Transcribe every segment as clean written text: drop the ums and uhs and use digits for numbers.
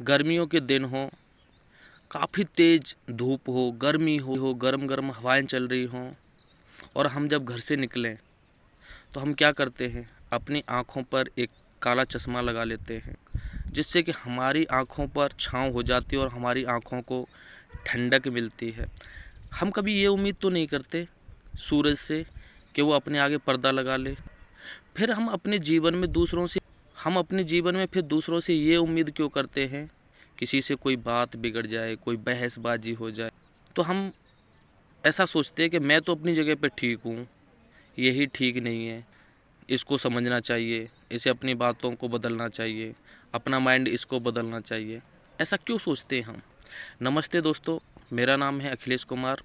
गर्मियों के दिन हों, काफ़ी तेज़ धूप हो, गर्मी हो, गरम गरम हवाएं चल रही हों और हम जब घर से निकलें तो हम क्या करते हैं, अपनी आँखों पर एक काला चश्मा लगा लेते हैं, जिससे कि हमारी आँखों पर छाँव हो जाती है और हमारी आँखों को ठंडक मिलती है। हम कभी ये उम्मीद तो नहीं करते सूरज से कि वो अपने आगे पर्दा लगा ले। फिर हम अपने जीवन में फिर दूसरों से ये उम्मीद क्यों करते हैं, किसी से कोई बात बिगड़ जाए, कोई बहसबाजी हो जाए, तो हम ऐसा सोचते हैं कि मैं तो अपनी जगह पे ठीक हूँ, यही ठीक नहीं है, इसको समझना चाहिए, इसे अपनी बातों को बदलना चाहिए, अपना माइंड इसको बदलना चाहिए। ऐसा क्यों सोचते हैं हम? नमस्ते दोस्तों, मेरा नाम है अखिलेश कुमार।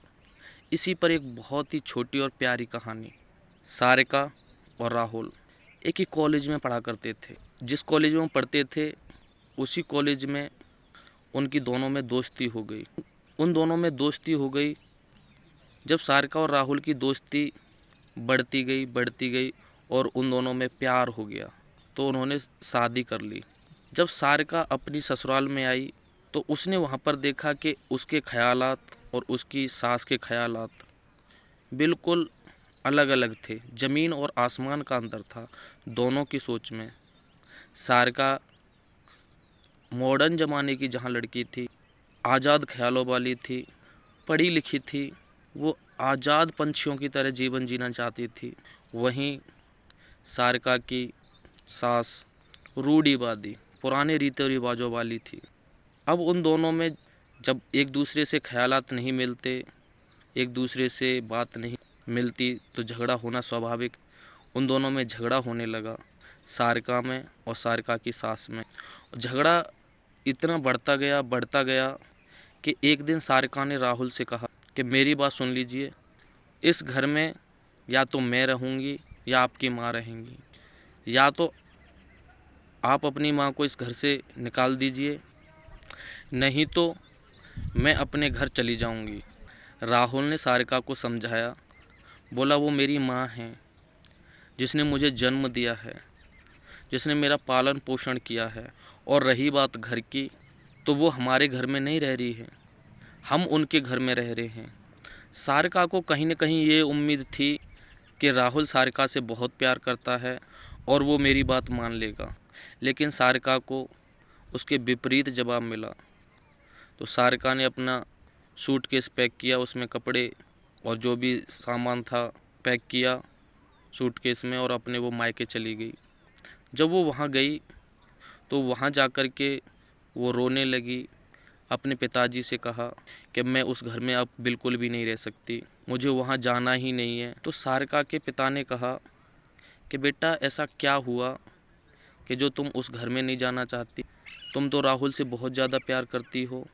इसी पर एक बहुत ही छोटी और प्यारी कहानी। सारिका और राहुल एक ही कॉलेज में पढ़ा करते थे। जिस कॉलेज में वो पढ़ते थे उसी कॉलेज में उनकी दोनों में दोस्ती हो गई। उन दोनों में दोस्ती हो गई। जब सारिका और राहुल की दोस्ती बढ़ती गई और उन दोनों में प्यार हो गया तो उन्होंने शादी कर ली। जब सारिका अपनी ससुराल में आई तो उसने वहाँ पर देखा कि उसके ख़यालात और उसकी सास के ख़यालात बिल्कुल अलग अलग थे। ज़मीन और आसमान का अंतर था दोनों की सोच में। सारिका मॉडर्न ज़माने की जहाँ लड़की थी, आज़ाद ख़्यालों वाली थी, पढ़ी लिखी थी, वो आज़ाद पंछियों की तरह जीवन जीना चाहती थी। वहीं सारिका की सास रूढ़िवादी, पुराने रीति रिवाजों वाली थी। अब उन दोनों में जब एक दूसरे से ख़यालात नहीं मिलते, एक दूसरे से बात नहीं मिलती, तो झगड़ा होना स्वाभाविक। उन दोनों में झगड़ा होने लगा, सारिका में और सारिका की सास में। झगड़ा इतना बढ़ता गया कि एक दिन सारिका ने राहुल से कहा कि मेरी बात सुन लीजिए, इस घर में या तो मैं रहूँगी या आपकी माँ रहेंगी, या तो आप अपनी माँ को इस घर से निकाल दीजिए, नहीं तो मैं अपने घर चली जाऊँगी। राहुल ने सारिका को समझाया, बोला वो मेरी माँ है, जिसने मुझे जन्म दिया है, जिसने मेरा पालन पोषण किया है, और रही बात घर की, तो वो हमारे घर में नहीं रह रही है, हम उनके घर में रह रहे हैं। सारिका को कहीं न कहीं ये उम्मीद थी कि राहुल सारिका से बहुत प्यार करता है और वो मेरी बात मान लेगा, लेकिन सारिका को उसके विपरीत जवाब मिला। तो सारिका ने अपना सूटकेस पैक किया, उसमें कपड़े और जो भी सामान था पैक किया सूटकेस में, और अपने वो मायके चली गई। जब वो वहाँ गई तो वहाँ जा कर के वो रोने लगी, अपने पिताजी से कहा कि मैं उस घर में अब बिल्कुल भी नहीं रह सकती, मुझे वहाँ जाना ही नहीं है। तो सारिका के पिता ने कहा कि बेटा ऐसा क्या हुआ कि जो तुम उस घर में नहीं जाना चाहती? तुम तो राहुल से बहुत ज़्यादा प्यार करती हो,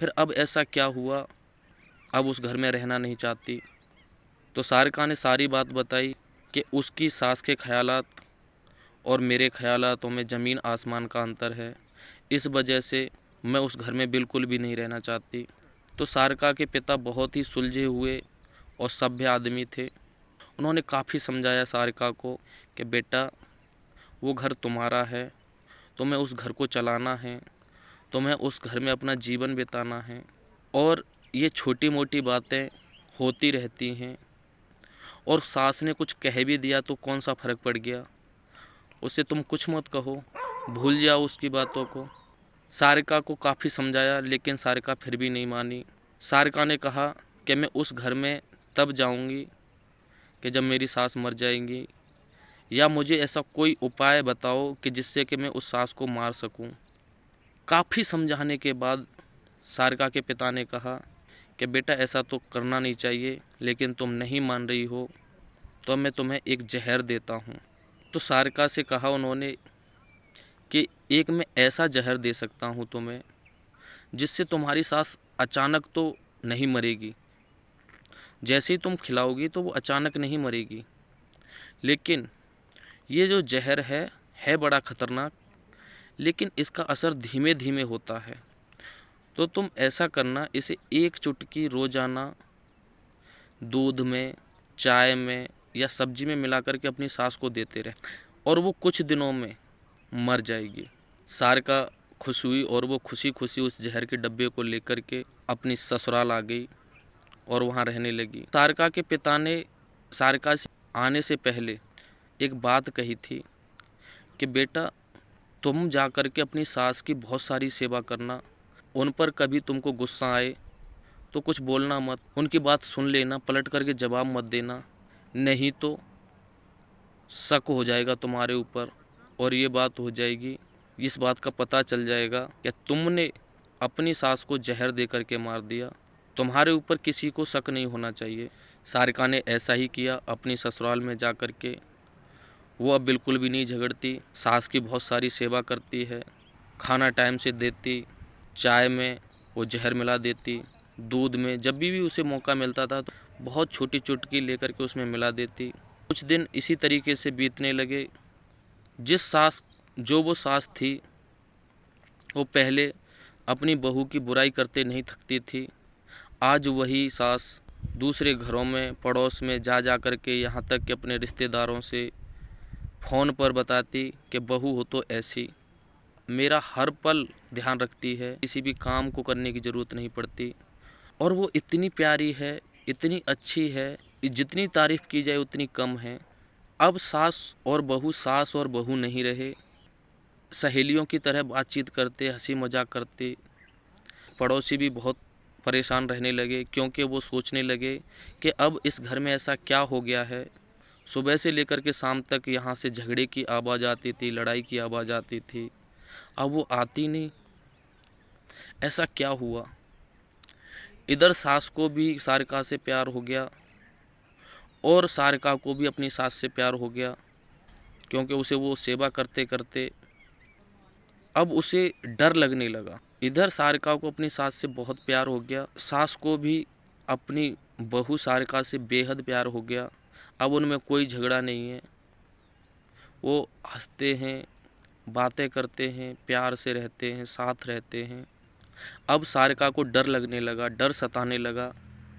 फिर अब ऐसा क्या हुआ, अब उस घर में रहना नहीं चाहती? तो सारिका ने सारी बात बताई कि उसकी सास के ख़यालात और मेरे ख़यालातों में ज़मीन आसमान का अंतर है, इस वजह से मैं उस घर में बिल्कुल भी नहीं रहना चाहती। तो सारिका के पिता बहुत ही सुलझे हुए और सभ्य आदमी थे। उन्होंने काफ़ी समझाया सारिका को कि बेटा वो घर तुम्हारा है, तुम्हें उस घर को चलाना है, तुम्हें उस घर में अपना जीवन बिताना है, और ये छोटी मोटी बातें होती रहती हैं, और सास ने कुछ कह भी दिया तो कौन सा फ़र्क पड़ गया, उससे तुम कुछ मत कहो, भूल जाओ उसकी बातों को। सारिका को काफ़ी समझाया लेकिन सारिका फिर भी नहीं मानी। सारिका ने कहा कि मैं उस घर में तब जाऊंगी कि जब मेरी सास मर जाएंगी, या मुझे ऐसा कोई उपाय बताओ कि जिससे कि मैं उस सास को मार सकूं। काफ़ी समझाने के बाद सारिका के पिता ने कहा कि बेटा ऐसा तो करना नहीं चाहिए, लेकिन तुम नहीं मान रही हो तो मैं तुम्हें एक जहर देता हूँ। तो सारिका से कहा उन्होंने कि एक मैं ऐसा जहर दे सकता हूँ तुम्हें जिससे तुम्हारी सास अचानक तो नहीं मरेगी, जैसे ही तुम खिलाओगी तो वो अचानक नहीं मरेगी, लेकिन ये जो जहर है बड़ा ख़तरनाक, लेकिन इसका असर धीमे धीमे होता है। तो तुम ऐसा करना, इसे एक चुटकी रोज़ाना दूध में, चाय में या सब्जी में मिला करके अपनी सास को देते रहे, और वो कुछ दिनों में मर जाएगी। सारिका खुश हुई और वो खुशी खुशी उस जहर के डब्बे को लेकर के अपनी ससुराल आ गई और वहाँ रहने लगी। सारिका के पिता ने सारिका से आने से पहले एक बात कही थी कि बेटा, तुम जा कर के अपनी सास की बहुत सारी सेवा करना, उन पर कभी तुमको गुस्सा आए तो कुछ बोलना मत, उनकी बात सुन लेना, पलट करके जवाब मत देना, नहीं तो शक हो जाएगा तुम्हारे ऊपर और ये बात हो जाएगी, इस बात का पता चल जाएगा कि तुमने अपनी सास को जहर दे करके मार दिया, तुम्हारे ऊपर किसी को शक नहीं होना चाहिए। सारिका ने ऐसा ही किया। अपनी ससुराल में जा कर के वो अब बिल्कुल भी नहीं झगड़ती, सास की बहुत सारी सेवा करती है, खाना टाइम से देती, चाय में वो जहर मिला देती, दूध में जब भी उसे मौका मिलता था तो बहुत छोटी चुटकी लेकर के उसमें मिला देती। कुछ दिन इसी तरीके से बीतने लगे। जो वो सास थी वो पहले अपनी बहू की बुराई करते नहीं थकती थी, आज वही सास दूसरे घरों में पड़ोस में जा कर के यहाँ तक कि अपने रिश्तेदारों से फ़ोन पर बताती कि बहू हो तो ऐसी, मेरा हर पल ध्यान रखती है, किसी भी काम को करने की ज़रूरत नहीं पड़ती और वो इतनी प्यारी है, इतनी अच्छी है, जितनी तारीफ़ की जाए उतनी कम है। अब सास और बहू नहीं रहे, सहेलियों की तरह बातचीत करते, हंसी मजाक करते। पड़ोसी भी बहुत परेशान रहने लगे क्योंकि वो सोचने लगे कि अब इस घर में ऐसा क्या हो गया है, सुबह से लेकर के शाम तक यहाँ से झगड़े की आवाज़ आती थी, लड़ाई की आवाज़ आती थी, अब वो आती नहीं, ऐसा क्या हुआ। इधर सास को भी सारिका से प्यार हो गया और सारिका को भी अपनी सास से प्यार हो गया क्योंकि उसे वो सेवा करते करते अब उसे डर लगने लगा। इधर सारिका को अपनी सास से बहुत प्यार हो गया, सास को भी अपनी बहू सारिका से बेहद प्यार हो गया। अब उनमें कोई झगड़ा नहीं है, वो हंसते हैं, बातें करते हैं, प्यार से रहते हैं, साथ रहते हैं। अब सारिका को डर लगने लगा, डर सताने लगा।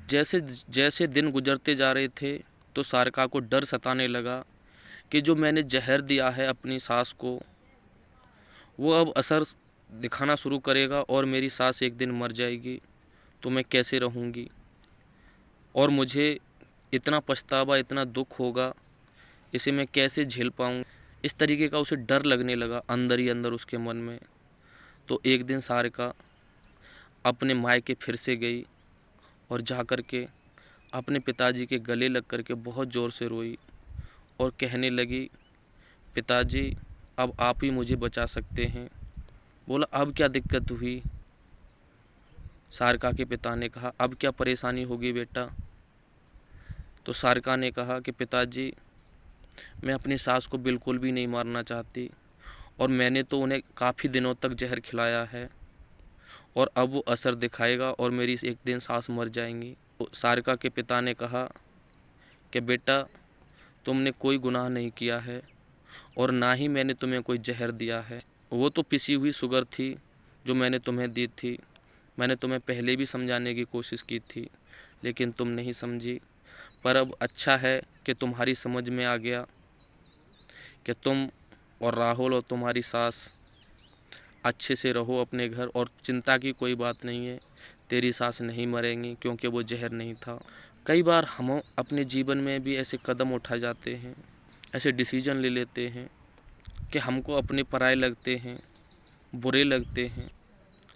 जैसे जैसे दिन गुजरते जा रहे थे तो सारिका को डर सताने लगा कि जो मैंने जहर दिया है अपनी सास को, वो अब असर दिखाना शुरू करेगा और मेरी सास एक दिन मर जाएगी तो मैं कैसे रहूँगी और मुझे इतना पछतावा, इतना दुख होगा, इसे मैं कैसे झेल पाऊँ। इस तरीके का उसे डर लगने लगा अंदर ही अंदर उसके मन में। तो एक दिन सारिका अपने मायके फिर से गई और जा कर के अपने पिताजी के गले लग कर के बहुत ज़ोर से रोई और कहने लगी, पिताजी अब आप ही मुझे बचा सकते हैं। बोला, अब क्या दिक्कत हुई? सारिका के पिता ने कहा, अब क्या परेशानी होगी बेटा? तो सारिका ने कहा कि पिताजी, मैं अपनी सास को बिल्कुल भी नहीं मारना चाहती और मैंने तो उन्हें काफ़ी दिनों तक जहर खिलाया है और अब वो असर दिखाएगा और मेरी एक दिन सास मर जाएंगी। तो सारिका के पिता ने कहा कि बेटा, तुमने कोई गुनाह नहीं किया है और ना ही मैंने तुम्हें कोई जहर दिया है, वो तो पिसी हुई शुगर थी जो मैंने तुम्हें दी थी। मैंने तुम्हें पहले भी समझाने की कोशिश की थी लेकिन तुम नहीं समझी, पर अब अच्छा है कि तुम्हारी समझ में आ गया कि तुम और राहुल और तुम्हारी सास अच्छे से रहो अपने घर और चिंता की कोई बात नहीं है, तेरी सास नहीं मरेंगी क्योंकि वो जहर नहीं था। कई बार हम अपने जीवन में भी ऐसे कदम उठा जाते हैं, ऐसे डिसीजन ले लेते हैं कि हमको अपने पराये लगते हैं, बुरे लगते हैं,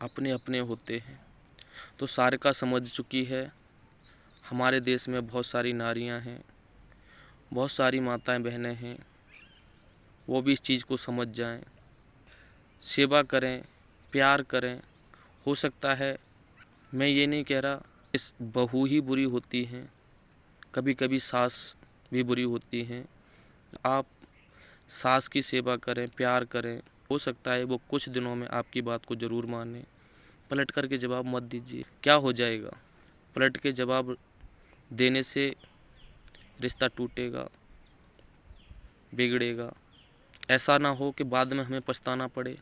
अपने अपने होते हैं। तो सारिका समझ चुकी है, हमारे देश में बहुत सारी नारियां हैं, बहुत सारी माताएं बहनें हैं, वो भी इस चीज़ को समझ जाएं, सेवा करें, प्यार करें। हो सकता है, मैं ये नहीं कह रहा इस बहू ही बुरी होती हैं, कभी कभी सास भी बुरी होती हैं। आप सास की सेवा करें, प्यार करें, हो सकता है वो कुछ दिनों में आपकी बात को ज़रूर माने। पलट कर के जवाब मत दीजिए, क्या हो जाएगा? पलट के जवाब देने से रिश्ता टूटेगा, बिगड़ेगा। ऐसा ना हो कि बाद में हमें पछताना पड़े।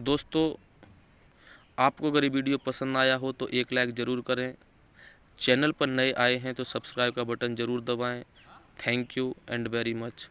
दोस्तों, आपको अगर ये वीडियो पसंद आया हो तो एक लाइक ज़रूर करें। चैनल पर नए आए हैं तो सब्सक्राइब का बटन ज़रूर दबाएं। Thank you and very much.